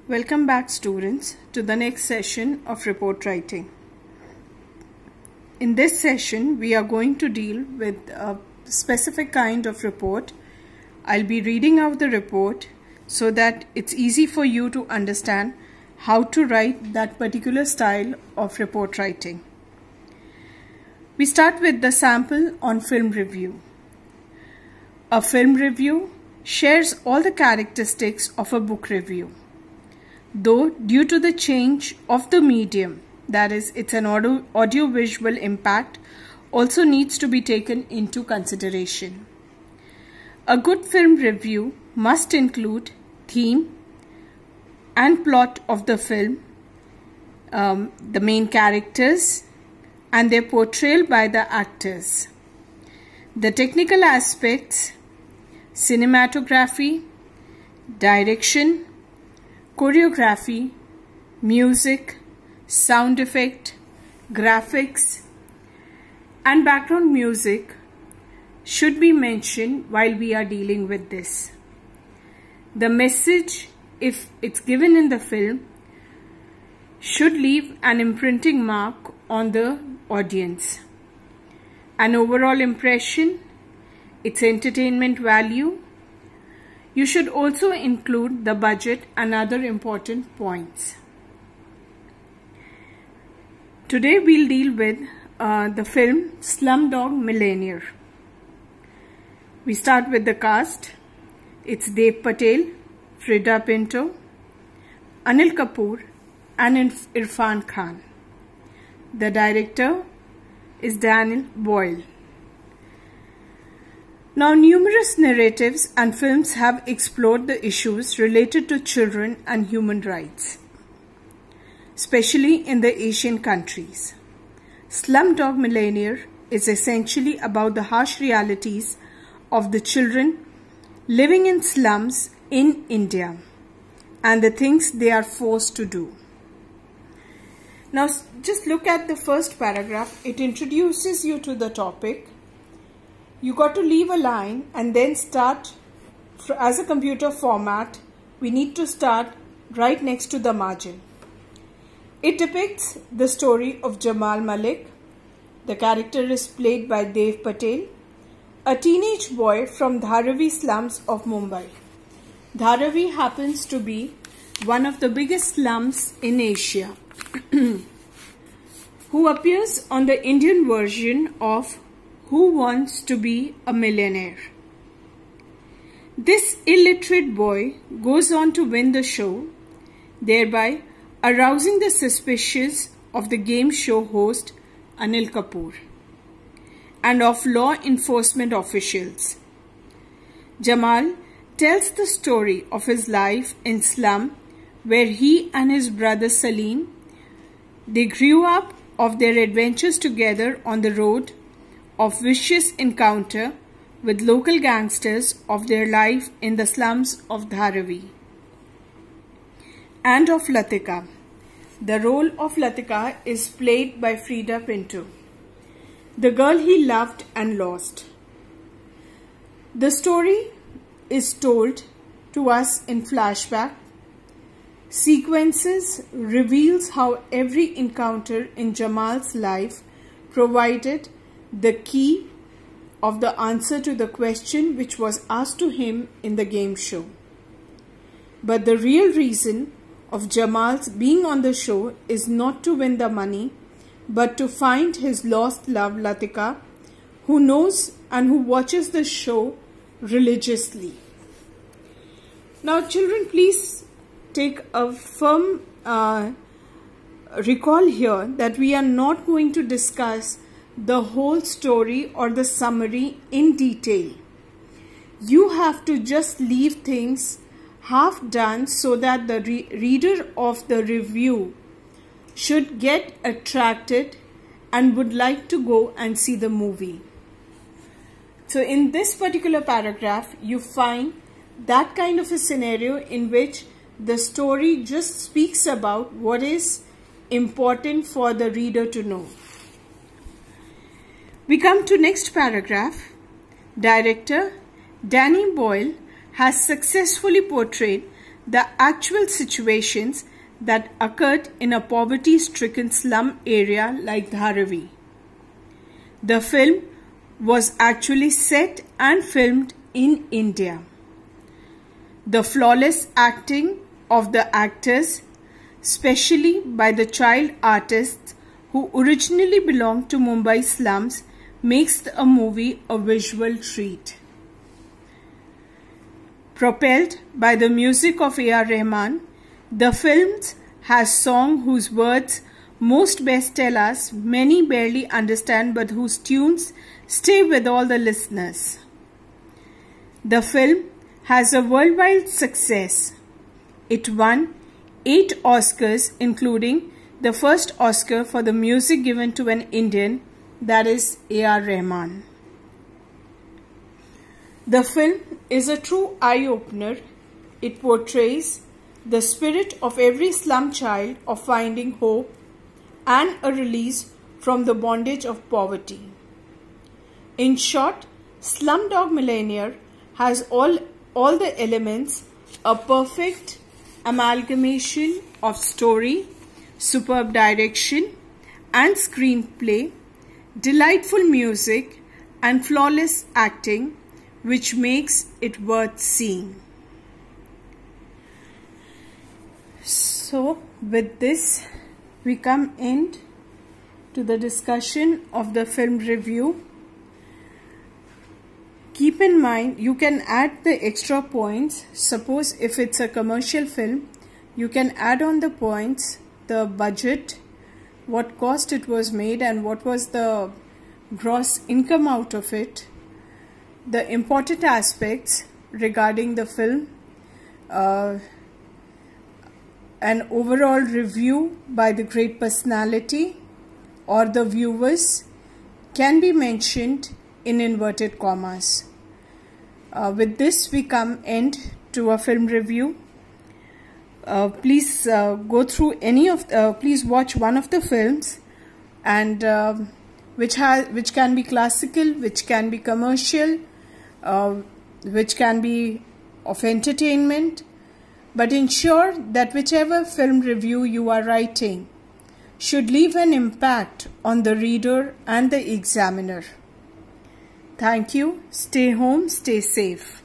Welcome back, students, to the next session of report writing. In this session, we are going to deal with a specific kind of report. I'll be reading out the report so that it's easy for you to understand how to write that particular style of report writing. We start with the sample on film review. A film review shares all the characteristics of a book review. Though due to the change of the medium, that is, it's an audio-visual impact, also needs to be taken into consideration. A good film review must include theme and plot of the film, the main characters and their portrayal by the actors, the technical aspects, cinematography, direction, choreography, music, sound effect, graphics, and background music should be mentioned while we are dealing with this. The message, if it's given in the film, should leave an imprinting mark on the audience. An overall impression, its entertainment value. You should also include the budget and other important points. Today we'll deal with the film Slumdog Millionaire. We start with the cast. It's Dev Patel, Freida Pinto, Anil Kapoor and Irfan Khan. The director is Danny Boyle. Now, numerous narratives and films have explored the issues related to children and human rights, especially in the Asian countries. Slumdog Millionaire is essentially about the harsh realities of the children living in slums in India and the things they are forced to do. Now, just look at the first paragraph. It introduces you to the topic. You got to leave a line and then start. As a computer format, we need to start right next to the margin. It depicts the story of Jamal Malik. The character is played by Dev Patel, a teenage boy from Dharavi slums of Mumbai. Dharavi happens to be one of the biggest slums in Asia, who appears on the Indian version of Who Wants to Be a Millionaire. This illiterate boy goes on to win the show, thereby arousing the suspicions of the game show host Anil Kapoor and of law enforcement officials. Jamal tells the story of his life in slum where he and his brother Salim, they grew up, of their adventures together on the road, of vicious encounter with local gangsters, of their life in the slums of Dharavi, and of Latika. The role of Latika is played by Freida Pinto, the girl he loved and lost. The story is told to us in flashback. Sequences reveals how every encounter in Jamal's life provided the key of the answer to the question which was asked to him in the game show. But the real reason of Jamal's being on the show is not to win the money, but to find his lost love Latika, who knows and who watches the show religiously. Now, children, please take a firm recall here that we are not going to discuss the whole story or the summary in detail. You have to just leave things half done so that the reader of the review should get attracted and would like to go and see the movie. So in this particular paragraph, you find that kind of a scenario in which the story just speaks about what is important for the reader to know. We come to next paragraph. Director Danny Boyle has successfully portrayed the actual situations that occurred in a poverty-stricken slum area like Dharavi. The film was actually set and filmed in India. The flawless acting of the actors, especially by the child artists who originally belonged to Mumbai slums, makes the movie a visual treat. Propelled by the music of A.R. Rahman, the film has songs whose words most best tell us many barely understand, but whose tunes stay with all the listeners. The film has a worldwide success. It won 8 Oscars, including the first Oscar for the music given to an Indian, that is A.R. Rahman. The film is a true eye-opener. It portrays the spirit of every slum child of finding hope and a release from the bondage of poverty. In short, Slumdog Millionaire has all the elements, a perfect amalgamation of story, superb direction and screenplay, delightful music and flawless acting, which makes it worth seeing. So with this, we come end to the discussion of the film review. Keep in mind, you can add the extra points. Suppose if it's a commercial film, you can add on the points, the budget, what cost it was made and what was the gross income out of it, the important aspects regarding the film, an overall review by the great personality or the viewers can be mentioned in inverted commas. With this, we come end to a film review. Please go through please watch one of the films, and which can be classical, which can be commercial, which can be of entertainment, but ensure that whichever film review you are writing should leave an impact on the reader and the examiner. Thank you. Stay home, stay safe.